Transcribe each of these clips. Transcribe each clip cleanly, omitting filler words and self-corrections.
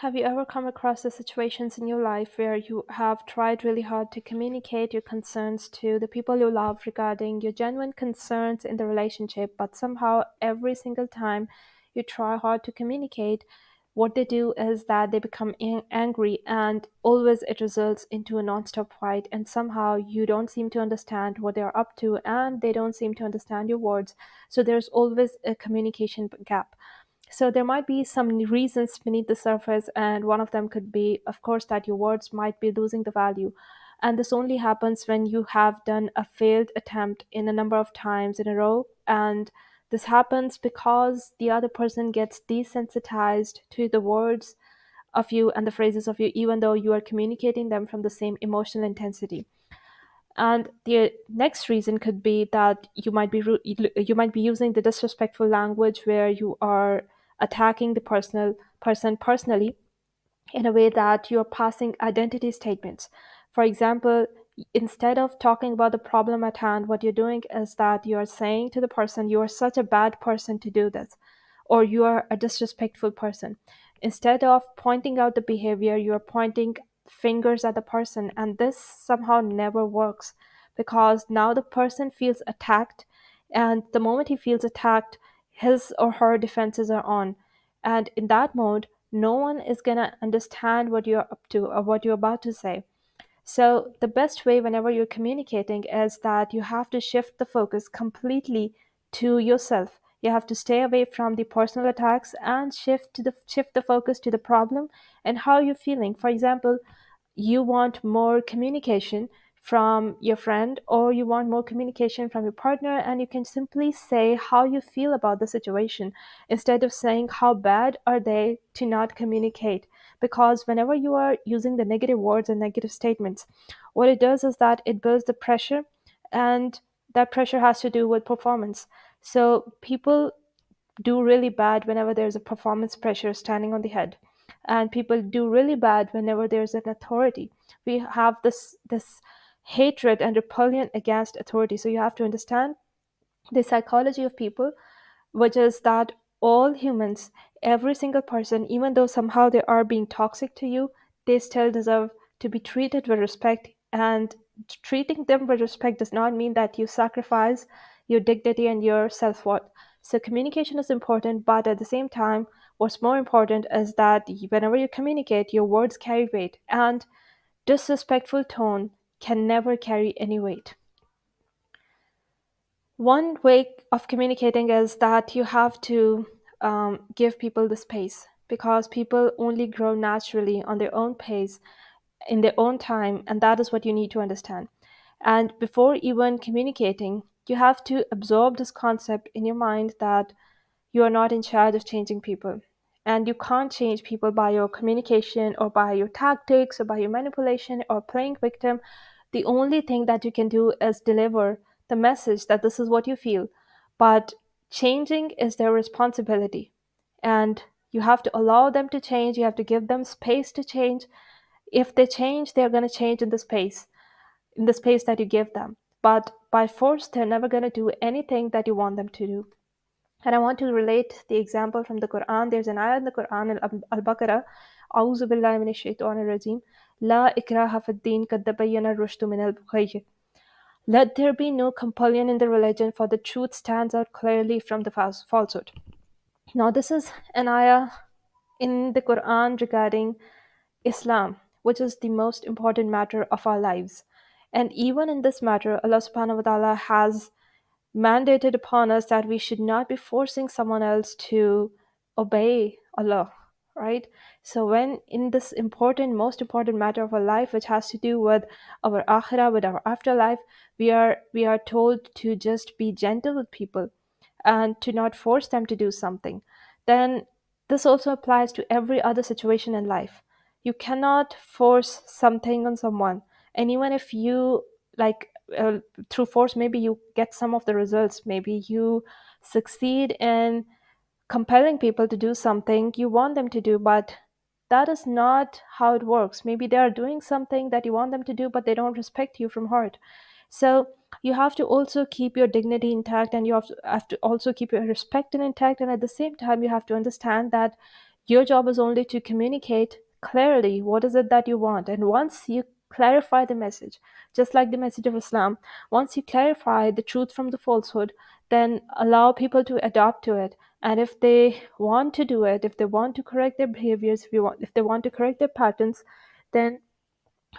Have you ever come across the situations in your life where you have tried really hard to communicate your concerns to the people you love regarding your genuine concerns in the relationship, but somehow every single time you try hard to communicate, what they do is that they become angry and always it results into a non-stop fight, and somehow you don't seem to understand what they're up to and they don't seem to understand your words. So there's always a communication gap. So there might be some reasons beneath the surface, and one of them could be, of course, that your words might be losing the value. And this only happens when you have done a failed attempt in a number of times in a row. And this happens because the other person gets desensitized to the words of you and the phrases of you, even though you are communicating them from the same emotional intensity. And the next reason could be that you might be using the disrespectful language where you are attacking the person personally in a way that you're passing identity statements. For example, instead of talking about the problem at hand, what you're doing is that you're saying to the person, you are such a bad person to do this, or you are a disrespectful person. Instead of pointing out the behavior, you're pointing fingers at the person, and this somehow never works because now the person feels attacked, and the moment he feels attacked, his or her defenses are on. And in that mode, no one is going to understand what you're up to or what you're about to say. So, the best way whenever you're communicating is that you have to shift the focus completely to yourself. You have to stay away from the personal attacks and shift the focus to the problem and how you're feeling. For example, you want more communication from your friend or you want more communication from your partner, and you can simply say how you feel about the situation instead of saying how bad are they to not communicate. Because whenever you are using the negative words and negative statements, what it does is that it builds the pressure, and that pressure has to do with performance. So people do really bad whenever there's a performance pressure standing on the head, and people do really bad whenever there's an authority. We have this hatred and repulsion against authority. So you have to understand the psychology of people, which is that all humans, every single person, even though somehow they are being toxic to you, they still deserve to be treated with respect. And treating them with respect does not mean that you sacrifice your dignity and your self worth. So, communication is important, but at the same time, what's more important is that whenever you communicate, your words carry weight, and disrespectful tone can never carry any weight. One way of communicating is that you have to give people the space, because people only grow naturally on their own pace in their own time, and that is what you need to understand. And before even communicating, you have to absorb this concept in your mind that you are not in charge of changing people. And you can't change people by your communication or by your tactics or by your manipulation or playing victim. The only thing that you can do is deliver the message that this is what you feel. But changing is their responsibility. And you have to allow them to change. You have to give them space to change. If they change, they're going to change in the space that you give them. But by force, they're never going to do anything that you want them to do. And I want to relate the example from the Quran. There's an ayah in the Quran, Al-Baqarah, أعوذ بالله من الشيطان الرجيم لا إكراه في الدين قد تبين الرشد من الغي. Let there be no compulsion in the religion, for the truth stands out clearly from the falsehood. Now, this is an ayah in the Quran regarding Islam, which is the most important matter of our lives. And even in this matter, Allah subhanahu wa ta'ala has mandated upon us that we should not be forcing someone else to obey Allah, right? So when in this important, most important matter of our life, which has to do with our akhirah, with our afterlife, we are told to just be gentle with people and to not force them to do something. Then this also applies to every other situation in life. You cannot force something on someone, and even if you like through force, maybe you get some of the results, maybe you succeed in compelling people to do something you want them to do, but that is not how it works. Maybe they are doing something that you want them to do, but they don't respect you from heart. So you have to also keep your dignity intact, and you have to also keep your respect intact, and at the same time you have to understand that Your job is only to communicate clearly what is it that you want. And once you clarify the message, just like the message of Islam, once you clarify the truth from the falsehood, then allow people to adapt to it. And if they want to do it, if they want to correct their behaviors, if they want to correct their patterns, then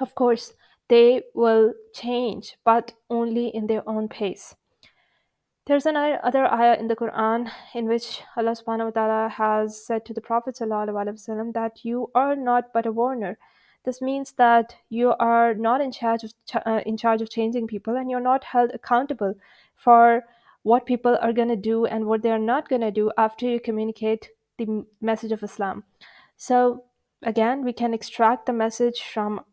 of course they will change, but only in their own pace. There's another other ayah in the Quran in which Allah subhanahu wa ta'ala has said to the Prophet sallallahu alaihi wasallam that you are not but a warner. This means that you are not in charge of changing people, and you're not held accountable for what people are going to do and what they're not going to do after you communicate the message of Islam. So again, we can extract the message from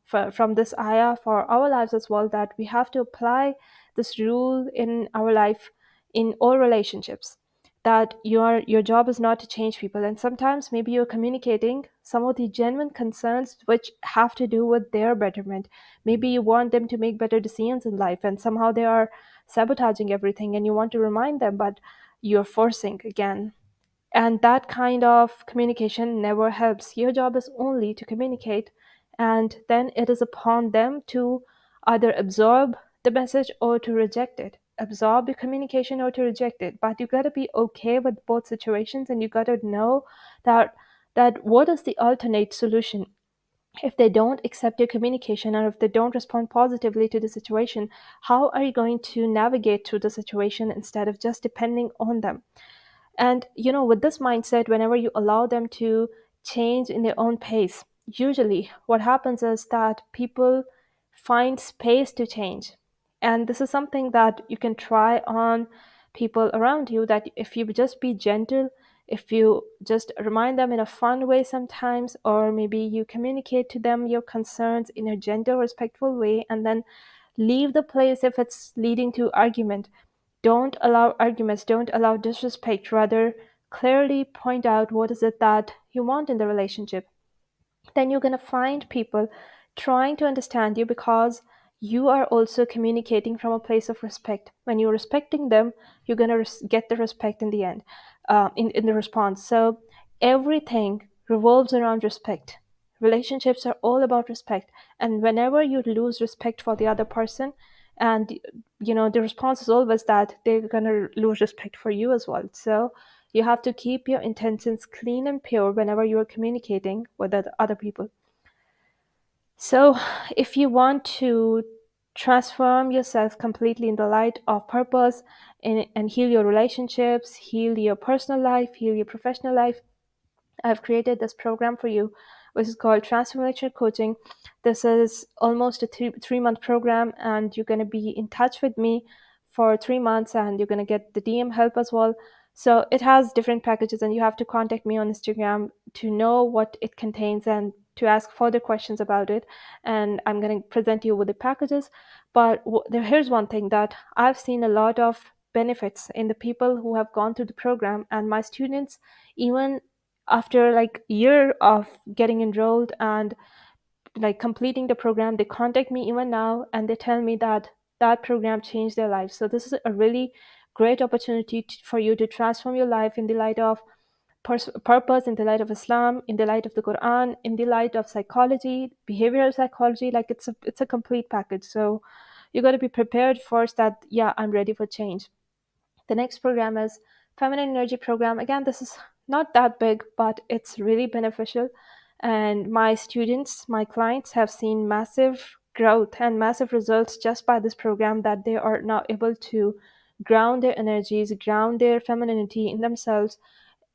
this ayah for our lives as well, that we have to apply this rule in our life in all relationships, that your job is not to change people. And sometimes maybe you're communicating some of the genuine concerns which have to do with their betterment. Maybe you want them to make better decisions in life, and somehow they are sabotaging everything, and you want to remind them, but you're forcing again. And that kind of communication never helps. Your job is only to communicate, and then it is upon them to either absorb the message or to reject it. Absorb the communication or to reject it. But you gotta be okay with both situations, and you gotta know that what is the alternate solution. If they don't accept your communication, or if they don't respond positively to the situation, how are you going to navigate through the situation instead of just depending on them? And with this mindset, whenever you allow them to change in their own pace, usually what happens is that people find space to change. And this is something that you can try on people around you, that if you just be gentle, if you just remind them in a fun way sometimes, or maybe you communicate to them your concerns in a gentle, respectful way, and then leave the place if it's leading to argument. Don't allow arguments, don't allow disrespect, rather clearly point out what is it that you want in the relationship. Then you're going to find people trying to understand you, because you are also communicating from a place of respect. When you're respecting them, you're going to get the respect in the end, in the response. So everything revolves around respect. Relationships are all about respect. And whenever you lose respect for the other person, and the response is always that they're going to lose respect for you as well. So you have to keep your intentions clean and pure whenever you are communicating with other people. So, if you want to transform yourself completely in the light of purpose, and heal your relationships, heal your personal life, heal your professional life, I've created this program for you, which is called Transformation Coaching. This is almost a three-month program, and you're going to be in touch with me for 3 months, and you're going to get the DM help as well. So it has different packages, and you have to contact me on Instagram to know what it contains and to ask further questions about it. And I'm going to present you with the packages. But here's one thing that I've seen a lot of benefits in the people who have gone through the program, and my students, even after like a year of getting enrolled and like completing the program, they contact me even now, and they tell me that that program changed their lives. So this is a really great opportunity for you to transform your life in the light of purpose, in the light of Islam, in the light of the Quran, in the light of psychology, behavioral psychology. Like it's a complete package. So you got to be prepared first that, yeah, I'm ready for change. The next program is Feminine Energy Program. Again, this is not that big, but it's really beneficial. And my students, my clients have seen massive growth and massive results just by this program, that they are now able to ground their energies, ground their femininity in themselves.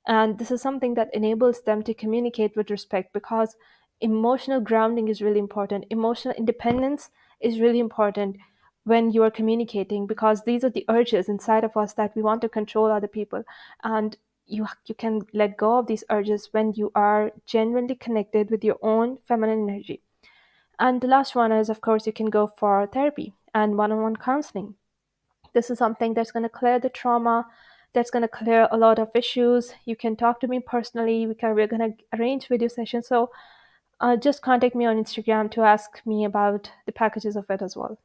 And this is something that enables them to communicate with respect, because emotional grounding is really important. Emotional independence is really important when you are communicating, because these are the urges inside of us that we want to control other people. And you can let go of these urges when you are genuinely connected with your own feminine energy. And the last one is, of course, you can go for therapy and one-on-one counseling. This is something that's going to clear the trauma, that's going to clear a lot of issues. You can talk to me personally. We're going to arrange video sessions. So just contact me on Instagram to ask me about the packages of it as well.